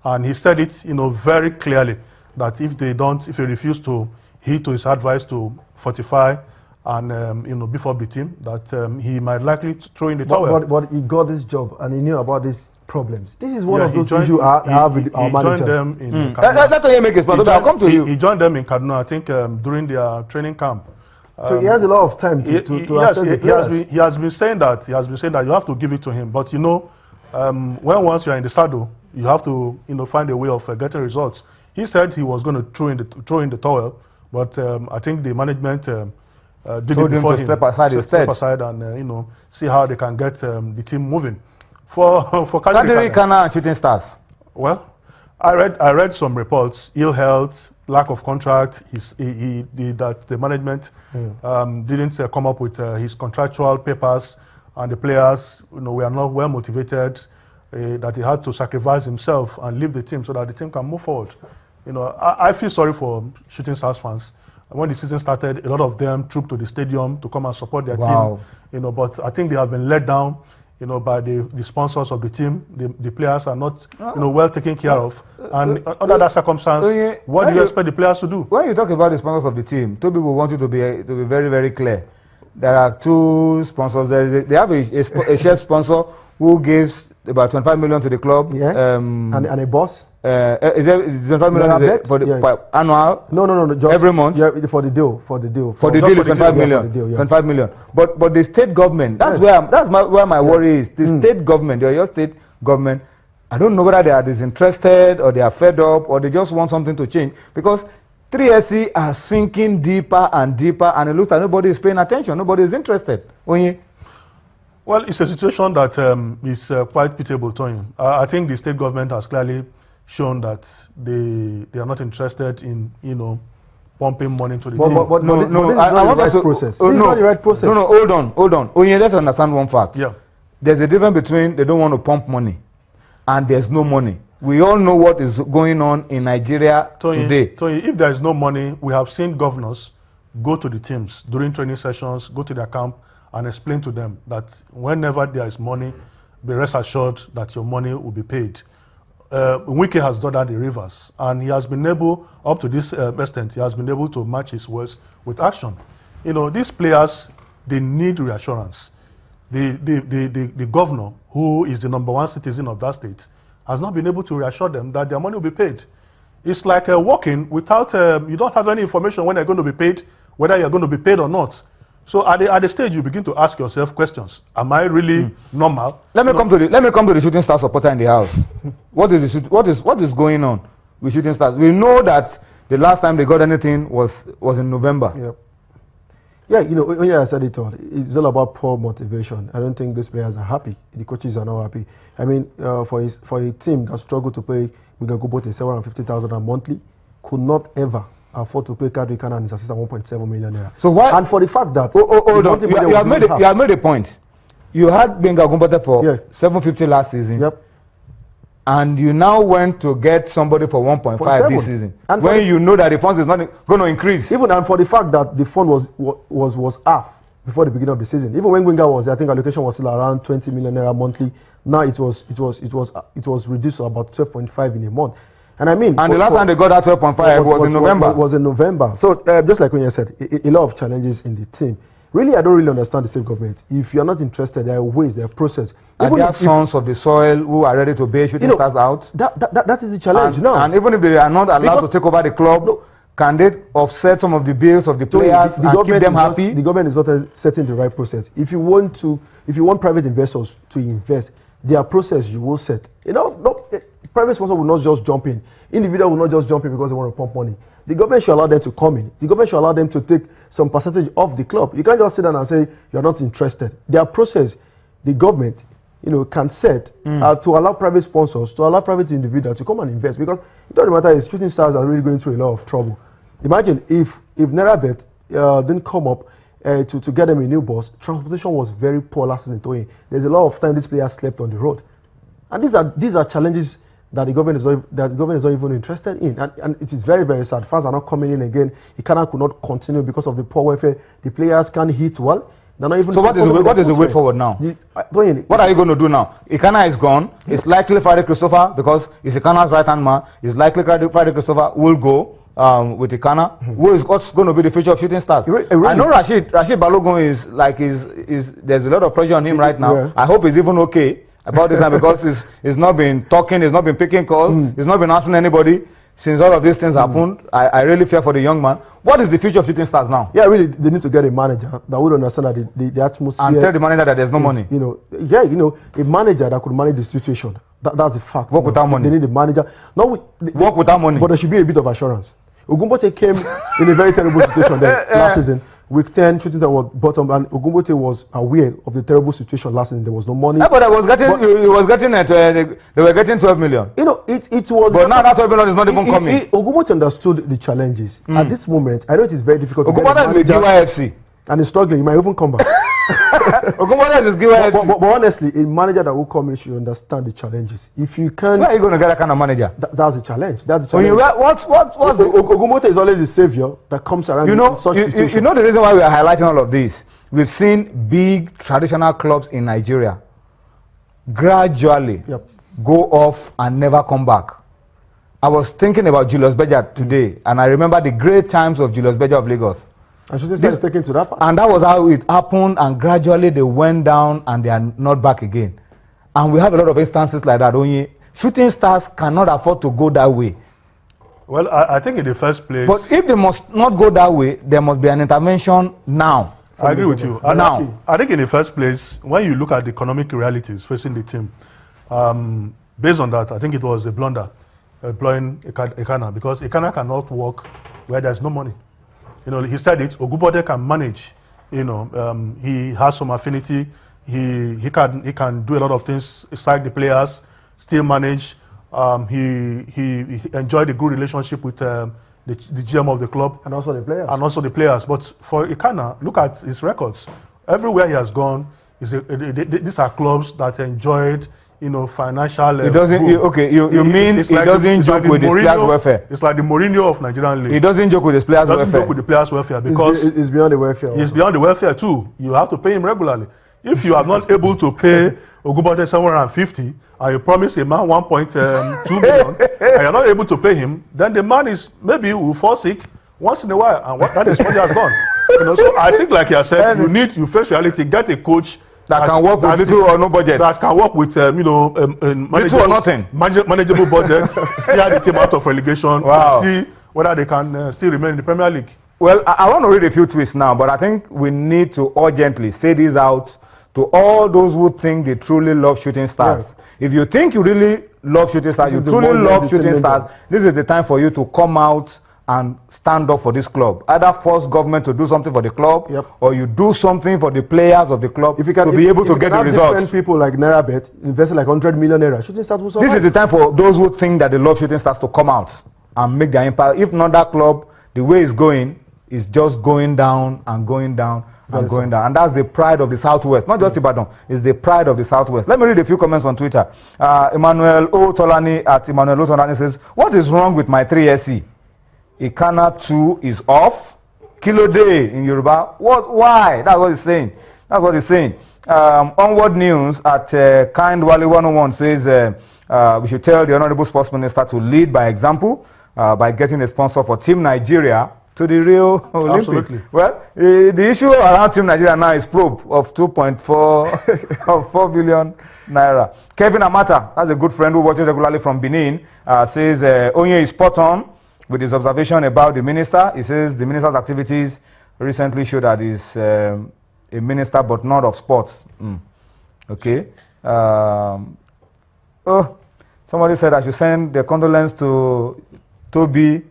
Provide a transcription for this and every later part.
And he said it, very clearly that if they refuse to heed to his advice to fortify and beef up the team, that he might likely throw in the towel. But he got this job and he knew about these problems. This is one of those issues I have with our manager. He joined them in Kaduna. That's how you make his point. I'll come to you. He joined them in Kaduna, I think, during their training camp. So he has a lot of time to assess the players. He has been saying that. He has been saying that you have to give it to him. But when once you are in the saddle, you have to find a way of getting results. He said he was going to throw in the towel, but I think the management did it before him. Step aside and see how they can get the team moving. For Kadiri Kana and Shooting Stars. Well, I read some reports, ill health, lack of contract. That the management didn't come up with his contractual papers, and the players, were not well motivated. That he had to sacrifice himself and leave the team so that the team can move forward. I feel sorry for Shooting Stars fans. When the season started, a lot of them trooped to the stadium to come and support their team. But I think they have been let down. By the sponsors of the team. The players are not, well taken care of. And under that circumstance, what do you expect the players to do? When you talk about the sponsors of the team, two people want you to be very, very clear. There are two sponsors. They have a shared sponsor who gives about 25 million to the club. Yeah. And a boss. Is there 25 million for the annual? No. Just every month. Yeah, for the deal. For the deal, 25 million. 25 million. But the state government. That's where my worry is. The state government, your state government. I don't know whether they are disinterested or they are fed up or they just want something to change, because 3SC are sinking deeper and deeper, and it looks like nobody is paying attention. Nobody is interested. Well, it's a situation that is quite pitiable, Tony. I think the state government has clearly shown that they are not interested in, pumping money into the team. But I want the right process. This is not the right process. No, hold on. Let's understand one fact. Yeah. There's a difference between they don't want to pump money and there's no money. We all know what is going on in Nigeria today. Tony, if there is no money, we have seen governors go to the teams during training sessions, go to their camp, and explain to them that whenever there is money, be rest assured that your money will be paid. Wike has done that in Rivers, and he has been able, up to this extent, he has been able to match his words with action. These players, they need reassurance. The governor, who is the #1 citizen of that state, has not been able to reassure them that their money will be paid. It's like working without, you don't have any information when they're going to be paid, whether you're going to be paid or not. So at the stage, you begin to ask yourself questions. Am I really normal? Let me come to the Shooting Stars supporter in the house. What is going on with Shooting Stars? We know that the last time they got anything was in November. Yep. Yeah, I said it all. It's all about poor motivation. I don't think these players are happy. The coaches are not happy. I mean, for a team that struggled to pay Wigan 750,000 a monthly, could not ever afford to pay Kadri Kana and his assistant 1.7 million naira. So why? And for the fact that hold on, you have made a point. You had Benga Gumbata for 750 last season. Yep. And you now went to get somebody for 1.5 this season. And when you know that the funds is not going to increase. Even and for the fact that the fund was half before the beginning of the season. Even when Wenga was there, I think allocation was still around 20 million naira monthly. Now it was reduced to about 12.5 in a month. And I mean, and the last time they got that 12.5 was in November. Was in November. So just like when you said, a lot of challenges in the team. Really, I don't really understand the state government. If you're not interested, there are ways, there are process. And there are sons of the soil who are ready to bail Shooting Stars out. That is the challenge now. And even if they are not allowed to take over the club, can they offset some of the bills of the players and keep them happy? The government is not setting the right process. If you want private investors to invest, their process you will set. Private sponsor will not just jump in. Individual will not just jump in because they want to pump money. The government should allow them to come in. The government should allow them to take some percentage of the club. You can't just sit down and say you're not interested. Their process, the government, can set to allow private sponsors, to allow private individuals to come and invest. Because it doesn't matter if Shooting Stars are really going through a lot of trouble. Imagine if NairaBet didn't come up to get them a new boss. Transportation was very poor last season. There's a lot of time these players slept on the road, and these are challenges that the government is not even interested in, and it is very, very sad. Fans are not coming in again. Ikana could not continue because of the poor welfare. The players can't hit well. They're not even. So what is the way forward now? What are you going to do now? Ikana is gone. It's likely Friday Christopher, because he's Ikana's right-hand man. It's likely Friday Christopher will go with Ikana. What's going to be the future of Shooting Stars? I know Rashid Balogun is there's a lot of pressure on him right now. Yeah. I hope he's even okay about this now, because he's not been talking, he's not been picking calls, he's not been answering anybody since all of these things happened. I really fear for the young man. What is the future of Shooting Stars now? Yeah, really, they need to get a manager that would understand that the atmosphere. And tell the manager that there's no money. A manager that could manage the situation. That's a fact. Work without money. They need a manager. Work without money. But there should be a bit of assurance. Ogumbote came in a very terrible situation there last season. Week 10, Shooting Stars was bottom, and Ogumbote was aware of the terrible situation last season. There was no money. Yeah, but they were getting 12 million. It was. But now that 12 million is not even coming. Ogumbote understood the challenges. At this moment, I know it is very difficult. Ogumbote is with GYFC. And he's struggling. He might even come back. Ogumbote is GYFC. But honestly, a manager that will come in should understand the challenges. If you can't, where are you going to get that kind of manager? That's the challenge. That's the challenge. What's Ogumbote is always the savior that comes around. You know the reason why we are highlighting all of this. We've seen big traditional clubs in Nigeria gradually go off and never come back. I was thinking about Julius Berger today, and I remember the great times of Julius Berger of Lagos. And Shooting Stars is taken to that part. And that was how it happened, and gradually they went down and they are not back again. And we have a lot of instances like that. Only Shooting Stars cannot afford to go that way. Well, I think in the first place... But if they must not go that way, there must be an intervention now. I agree with you. I think in the first place, when you look at the economic realities facing the team, based on that, I think it was a blunder employing Ikana, because Ikana cannot work where there's no money. He said it. Ogumbote can manage. He has some affinity. He can do a lot of things, psych the players, still manage. He enjoyed a good relationship with the GM of the club and also the players. But for Ikana, look at his records. Everywhere he has gone, these are clubs that enjoyed financial. He doesn't. You mean he doesn't joke with his players' welfare? It's like the Mourinho of Nigerian league. He doesn't joke with his players' welfare. He doesn't joke with the players' welfare because it's beyond the welfare. It's beyond the welfare too. You have to pay him regularly. If you are not able to pay Ogumbote 750 and you promise a man 1.2 million and you're not able to pay him, then the man will fall sick once in a while, and that is what he has done. So I think, like you said, you face reality. Get a coach that can work with little or no budget. That can work with little or nothing. Manageable budget. Steer the team out of relegation. Wow. See whether they can still remain in the Premier League. Well, I want to read a few tweets now, but I think we need to urgently say this out to all those who think they truly love Shooting Stars. Yeah. If you think you really love Shooting Stars, you truly love Shooting Stars, this is the time for you to come out and stand up for this club. Either force government to do something for the club, or you do something for the players of the club to be able to get the results. Different people like Nairabet investing like 100 million naira. Shooting Stars will survive. This is the time for those who think that they love Shooting Stars to come out and make their impact. If not, that club, the way it's going is just going down and going down and going down. And that's the pride of the Southwest. Not just Ibadan, it's the pride of the Southwest. Let me read a few comments on Twitter. Emmanuel O. Tolani at Emmanuel O. Tolani says, "What is wrong with my 3SC? Ikana 2 is off. Kilo day in Yoruba. Why?" That's what he's saying. That's what he's saying. Onward News at Kind Wali 101 says, we should tell the Honorable Sports Minister to lead by example by getting a sponsor for Team Nigeria to the Rio Olympics. Absolutely. Well, the issue around Team Nigeria now is probe of 2.4 billion naira. Kevin Amata, that's a good friend who watches regularly from Benin, says Onye is spot on with his observation about the minister. He says the minister's activities recently show that he's a minister but not of sports. Okay. Somebody said I should send the condolence to Toby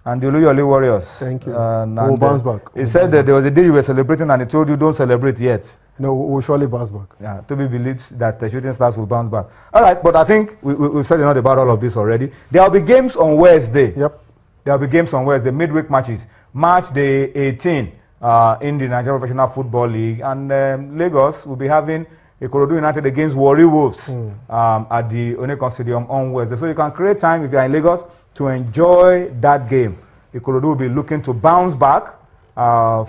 and the Oluyole Warriors. Thank you. We'll bounce back. He said that there was a day you were celebrating and he told you don't celebrate yet. No, we'll surely bounce back. Yeah, Toby believes that the Shooting Stars will bounce back. All right, but I think we've said enough about all of this already. There will be games on Wednesday. Yep. There will be games on Wednesday, midweek matches. March day 18 in the Nigerian Professional Football League. And Lagos will be having Ikorodu United against Warri Wolves at the Onekon Stadium on Wednesday. So you can create time if you are in Lagos to enjoy that game. Ikorodu will be looking to bounce back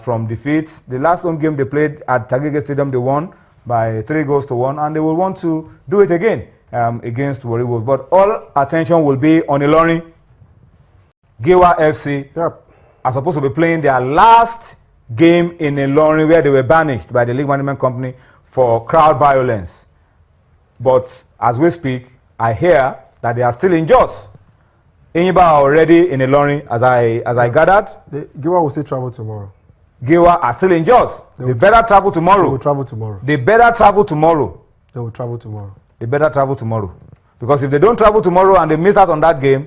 from defeat. The last home game they played at Tagege Stadium, they won by 3-1, and they will want to do it again against Warri Wolves. But all attention will be on Ilorin. Giwa FC are supposed to be playing their last game in Ilorin, where they were banished by the League Management Company for crowd violence. But as we speak, I hear that they are still in Jos. Inyiba are already in Ilorin, as I gathered. Giwa will still travel tomorrow. Giwa are still in Jos. They better travel tomorrow. They will travel tomorrow. They better travel tomorrow. They will travel tomorrow. They better travel tomorrow. Because if they don't travel tomorrow and they miss out on that game,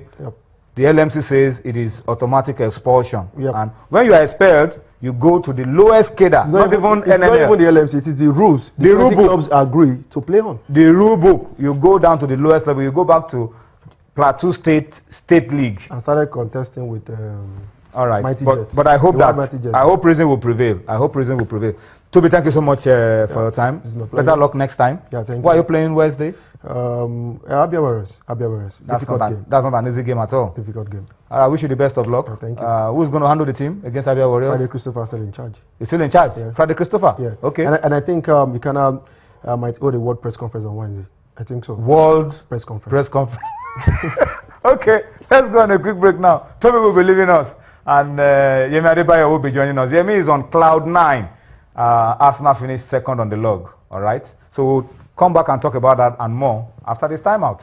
the LMC says it is automatic expulsion. And when you are expelled, you go to the lowest cadre, not even NNL. It's not even the LMC, it is the rules. The rule book clubs agree to play on. The rule book, you go down to the lowest level, you go back to Plateau State League. And started contesting with all right, Mighty but I hope I hope prison will prevail. I hope prison will prevail. Toby, thank you so much for your time. Better luck next time. Yeah, thank you. What are you playing Wednesday? Abia Warriors. Difficult game. That's not an easy game at all. Difficult game. I wish you the best of luck. Thank you. Who's going to handle the team against Abia Warriors? Friday Christopher still in charge. He's still in charge? Yeah. Friday Christopher? Yeah. Okay. And I think you can might hold a world press conference on Wednesday. I think so. World press conference. Press conference. Okay, let's go on a quick break now. Toby will be leaving us, and Yemi Adebayo will be joining us. Yemi is on cloud 9. Arsenal finished second on the log. All right. So we'll come back and talk about that and more after this timeout.